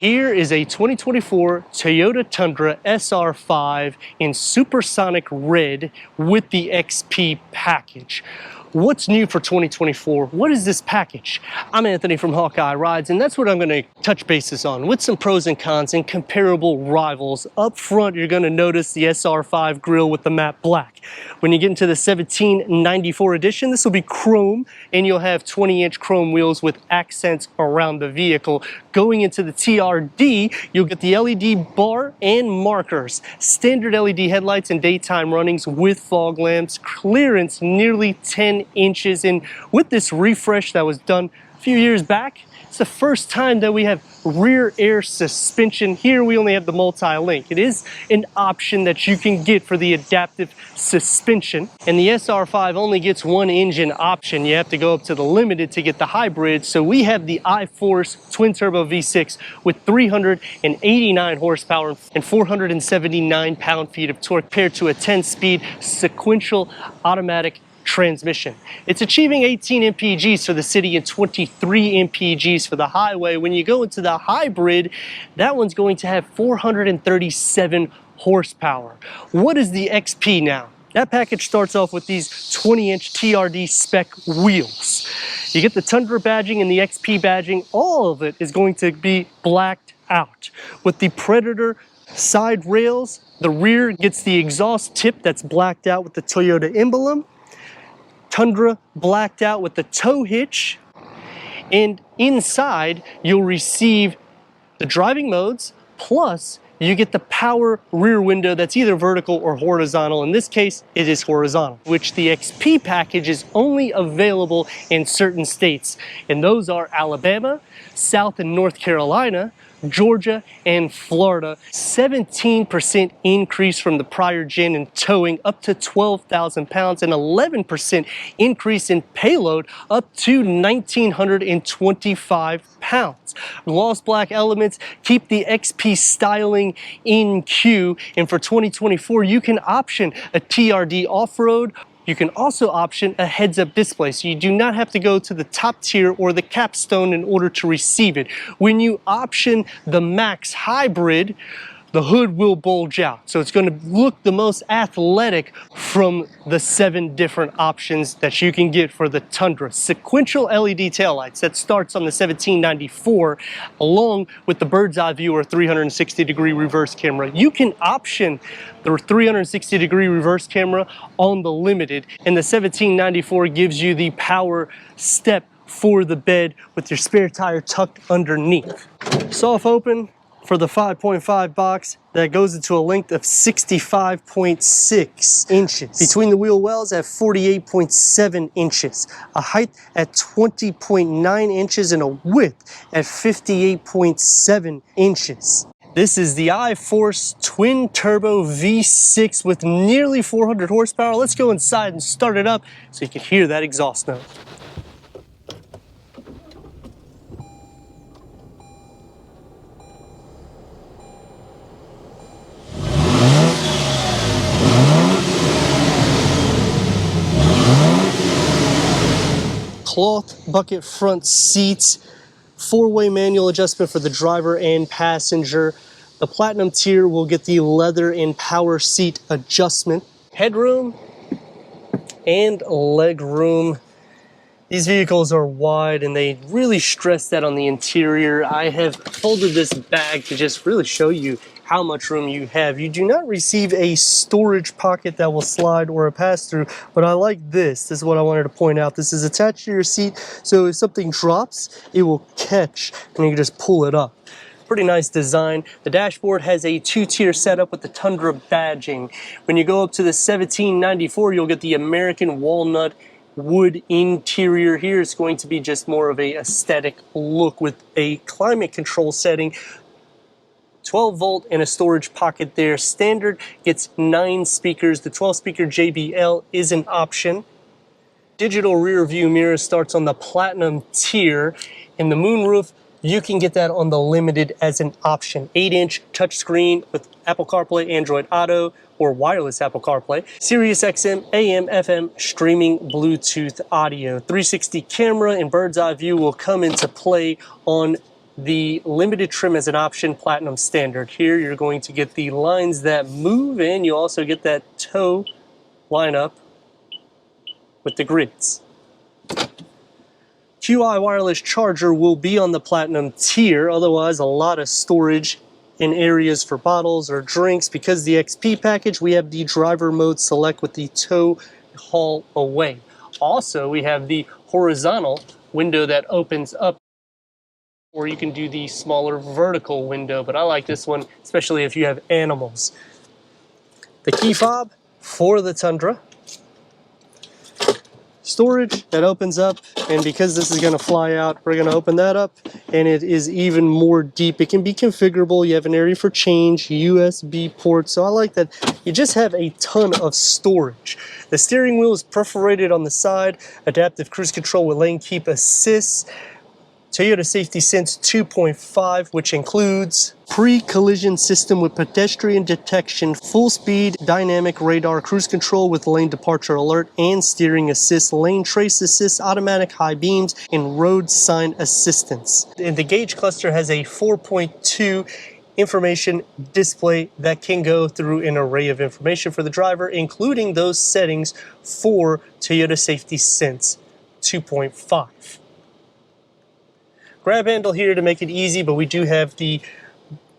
Here is a 2024 Toyota Tundra SR5 in supersonic red with the XP package. What's new for 2024? What is this package? I'm Anthony from Hawkeye Rides, and that's what I'm going to touch bases on with some pros and cons and comparable rivals. Up front, you're going to notice the SR5 grille with the matte black. When you get into the 1794 edition, this will be chrome, and you'll have 20-inch chrome wheels with accents around the vehicle. Going into the TRD, you'll get the LED bar and markers, standard LED headlights and daytime runnings with fog lamps, clearance nearly 10 inches, and with this refresh that was done a few years back, it's the first time that we have rear air suspension. Here we only have the multi-link. It is an option that you can get for the adaptive suspension, and the SR5 only gets one engine option. You have to go up to the limited to get the hybrid, so we have the I-Force twin turbo V6 with 389 horsepower and 479 pound-feet of torque paired to a 10-speed sequential automatic transmission. It's achieving 18 mpgs for the city and 23 mpgs for the highway. When you go into the hybrid, that one's going to have 437 horsepower. What is the XP now? That package starts off with these 20-inch TRD spec wheels. You get the Tundra badging and the XP badging. All of it is going to be blacked out. With the Predator side rails, the rear gets the exhaust tip that's blacked out with the Toyota emblem. Tundra blacked out with the tow hitch, and inside you'll receive the driving modes, plus you get the power rear window that's either vertical or horizontal. In this case, it is horizontal, which the XP package is only available in certain states, and those are Alabama, South and North Carolina, Georgia, and Florida. 17% increase from the prior gen in towing up to 12,000 pounds and 11% increase in payload up to 1,925 pounds. Gloss black elements keep the XP styling in queue, and for 2024 you can option a TRD off-road. You can also option a heads-up display, so you do not have to go to the top tier or the capstone in order to receive it. When you option the Max Hybrid, the hood will bulge out, so it's going to look the most athletic from the 7 different options that you can get for the Tundra. Sequential LED taillights that starts on the 1794, along with the bird's eye view or 360-degree reverse camera. You can option the 360-degree reverse camera on the limited, and the 1794 gives you the power step for the bed with your spare tire tucked underneath. Soft open for the 5.5 box that goes into a length of 65.6 inches. Between the wheel wells at 48.7 inches, a height at 20.9 inches, and a width at 58.7 inches. This is the I-Force twin turbo V6 with nearly 400 horsepower. Let's go inside and start it up so you can hear that exhaust note. Cloth bucket front seats, 4-way manual adjustment for the driver and passenger. The platinum tier will get the leather and power seat adjustment. Headroom and leg room. These vehicles are wide and they really stress that on the interior. I have folded this bag to just really show you how much room you have. You do not receive a storage pocket that will slide or a pass-through, but I like this. This is what I wanted to point out. This is attached to your seat, so if something drops, it will catch and you can just pull it up. Pretty nice design. The dashboard has a 2-tier setup with the Tundra badging. When you go up to the 1794, you'll get the American walnut wood interior. Here it's going to be just more of a aesthetic look with a climate control setting, 12 volt and a storage pocket there. Standard gets 9 speakers. The 12 speaker JBL is an option. Digital rear view mirror starts on the platinum tier, and the moonroof, you can get that on the limited as an option. 8-inch touchscreen with Apple CarPlay, Android Auto, or wireless Apple CarPlay. Sirius XM, AM, FM, streaming Bluetooth audio. 360 camera and bird's eye view will come into play on the limited trim as an option, platinum standard. Here you're going to get the lines that move, and you also get that toe lineup with the grids. QI wireless charger will be on the platinum tier, otherwise a lot of storage in areas for bottles or drinks. Because the XP package, we have the driver mode select with the tow haul away. Also, we have the horizontal window that opens up, or you can do the smaller vertical window, but I like this one, especially if you have animals. The key fob for the Tundra. Storage that opens up, and because this is going to fly out, we're going to open that up, and it is even more deep. It can be configurable. You have an area for change, USB port, so I like that you just have a ton of storage. The steering wheel is perforated on the side, adaptive cruise control with lane keep assist, Toyota Safety Sense 2.5, which includes pre-collision system with pedestrian detection, full speed dynamic radar, cruise control with lane departure alert and steering assist, lane trace assist, automatic high beams, and road sign assistance. And the gauge cluster has a 4.2 information display that can go through an array of information for the driver, including those settings for Toyota Safety Sense 2.5. Grab handle here to make it easy, but we do have the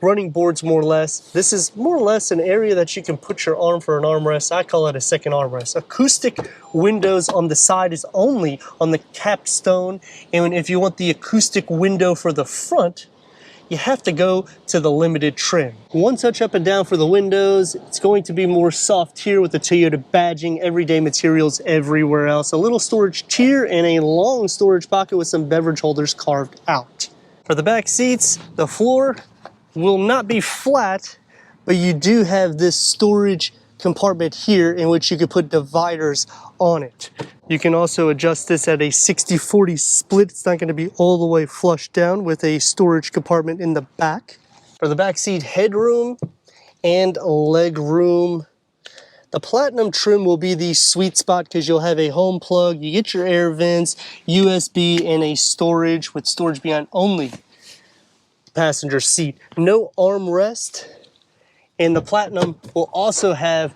running boards more or less. This is more or less an area that you can put your arm for an armrest. I call it a second armrest. Acoustic windows on the side is only on the capstone, and if you want the acoustic window for the front, you have to go to the limited trim. One touch up and down for the windows. It's going to be more soft here with the Toyota badging, everyday materials everywhere else. A little storage tier and a long storage pocket with some beverage holders carved out. For the back seats, the floor will not be flat, but you do have this storage compartment here in which you could put dividers on it. You can also adjust this at a 60-40 split. It's not going to be all the way flush down with a storage compartment in the back. For the back seat headroom and leg room, the platinum trim will be the sweet spot because you'll have a home plug, you get your air vents, USB, and a storage with storage behind only passenger seat. No armrest, and the platinum will also have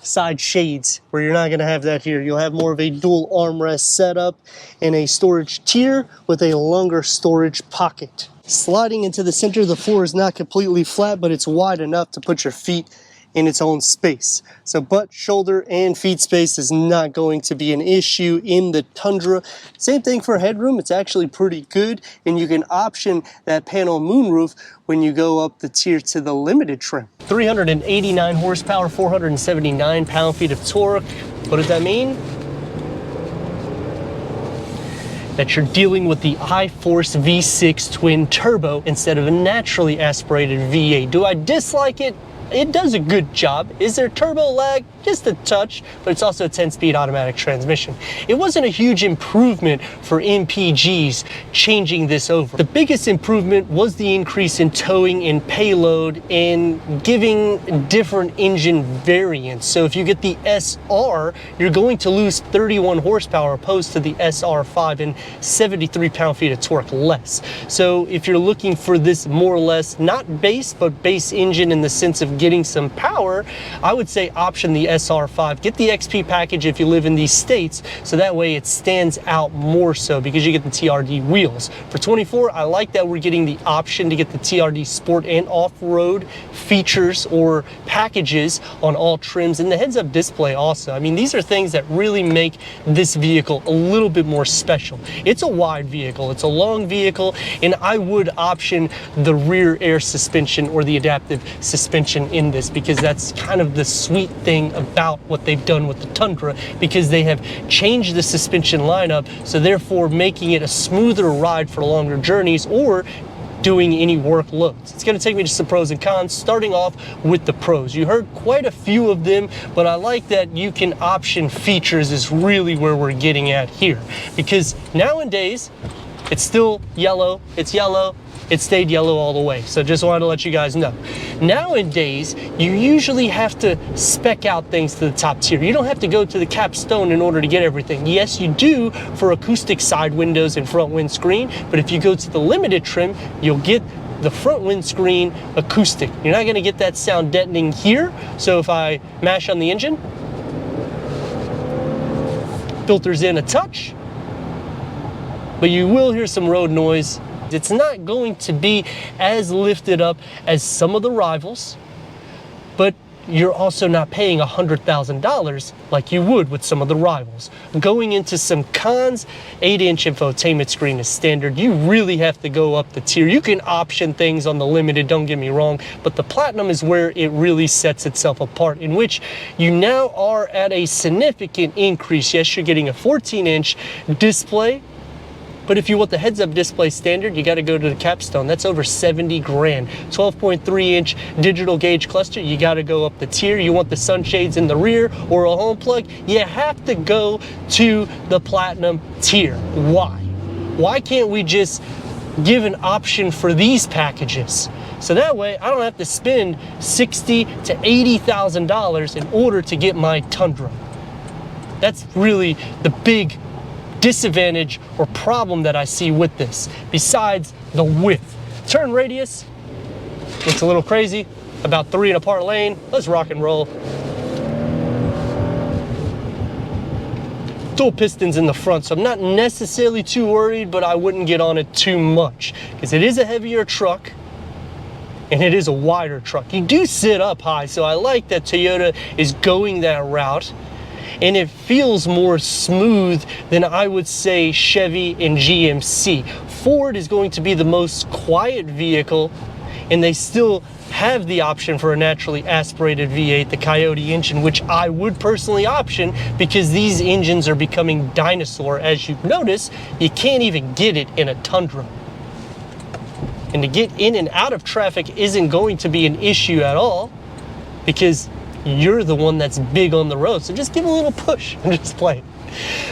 side shades where you're not going to have that here. You'll have more of a dual armrest setup and a storage tier with a longer storage pocket. Sliding into the center, the floor is not completely flat, but it's wide enough to put your feet in its own space. So butt, shoulder, and feet space is not going to be an issue in the Tundra. Same thing for headroom. It's actually pretty good, and you can option that panel moonroof when you go up the tier to the limited trim. 389 horsepower, 479 pound-feet of torque. What does that mean? That you're dealing with the iForce V6 twin turbo instead of a naturally aspirated V8. Do I dislike it? It does a good job. Is there turbo lag? Just a touch, but it's also a 10-speed automatic transmission. It wasn't a huge improvement for MPGs changing this over. The biggest improvement was the increase in towing and payload and giving different engine variants. So if you get the SR, you're going to lose 31 horsepower opposed to the SR5 and 73 pound-feet of torque less. So if you're looking for this more or less, not base, but base engine in the sense of getting some power, I would say option the SR5. Get the XP package if you live in these states, so that way it stands out more so because you get the TRD wheels. For 24, I like that we're getting the option to get the TRD Sport and off-road features or packages on all trims, and the heads-up display also. I mean, these are things that really make this vehicle a little bit more special. It's a wide vehicle, it's a long vehicle, and I would option the rear air suspension or the adaptive suspension in this because that's kind of the sweet thing about what they've done with the Tundra, because they have changed the suspension lineup, so therefore making it a smoother ride for longer journeys or doing any workloads. It's going to take me to some pros and cons, starting off with the pros. You heard quite a few of them, but I like that you can option features is really where we're getting at here, because nowadays it's still yellow, it's yellow, it stayed yellow all the way. So just wanted to let you guys know. Nowadays, you usually have to spec out things to the top tier. You don't have to go to the capstone in order to get everything. Yes, you do for acoustic side windows and front windscreen, but if you go to the limited trim, you'll get the front windscreen acoustic. You're not gonna get that sound deadening here. So if I mash on the engine, filters in a touch, but you will hear some road noise. It's not going to be as lifted up as some of the rivals, but you're also not paying $100,000 like you would with some of the rivals. Going into some cons, 8-inch infotainment screen is standard. You really have to go up the tier. You can option things on the limited, don't get me wrong, but the platinum is where it really sets itself apart, in which you now are at a significant increase. Yes, you're getting a 14-inch display, but if you want the heads-up display standard, you got to go to the capstone. That's over 70 grand. 12.3-inch digital gauge cluster, you got to go up the tier. You want the sunshades in the rear or a home plug, you have to go to the platinum tier. Why? Why can't we just give an option for these packages? So that way, I don't have to spend $60,000 to $80,000 in order to get my Tundra. That's really the big disadvantage or problem that I see with this, besides the width. Turn radius looks a little crazy, about 3 in a part lane. Let's rock and roll. Dual pistons in the front, so I'm not necessarily too worried, but I wouldn't get on it too much because it is a heavier truck and it is a wider truck. You do sit up high, so I like that Toyota is going that route. And it feels more smooth than I would say Chevy and GMC. Ford is going to be the most quiet vehicle, and they still have the option for a naturally aspirated V8, the Coyote engine, which I would personally option because these engines are becoming dinosaur. As you notice, you can't even get it in a Tundra. And to get in and out of traffic isn't going to be an issue at all because you're the one that's big on the road, so just give a little push and just play.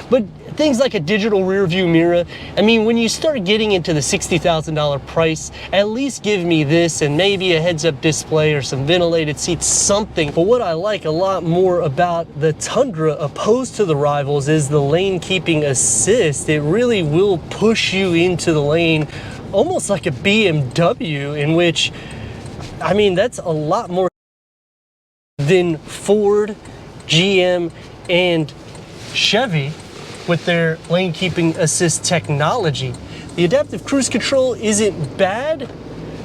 But things like a digital rear view mirror, I mean, when you start getting into the $60,000 price, at least give me this and maybe a heads-up display or some ventilated seats, something. But what I like a lot more about the Tundra opposed to the rivals is the lane keeping assist. It really will push you into the lane almost like a BMW, in which, I mean, that's a lot more than Ford, GM, and Chevy with their lane keeping assist technology. The adaptive cruise control isn't bad,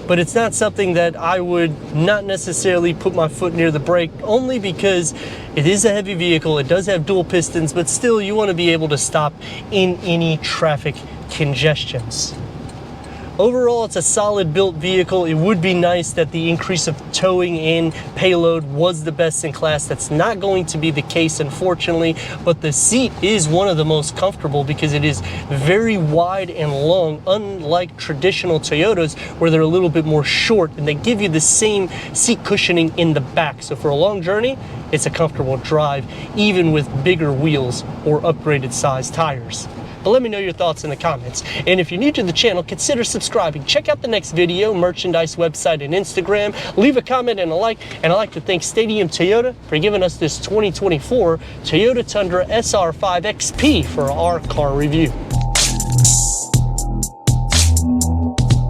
but it's not something that I would not necessarily put my foot near the brake, only because it is a heavy vehicle. It does have dual pistons, but still you want to be able to stop in any traffic congestions. Overall, it's a solid built vehicle. It would be nice that the increase of towing and payload was the best in class. That's not going to be the case, unfortunately, but the seat is one of the most comfortable because it is very wide and long, unlike traditional Toyotas where they're a little bit more short and they give you the same seat cushioning in the back. So for a long journey, it's a comfortable drive, even with bigger wheels or upgraded size tires. But let me know your thoughts in the comments. And if you're new to the channel, consider subscribing. Check out the next video, merchandise website and Instagram. Leave a comment and a like. And I'd like to thank Stadium Toyota for giving us this 2024 Toyota Tundra SR5 XP for our car review.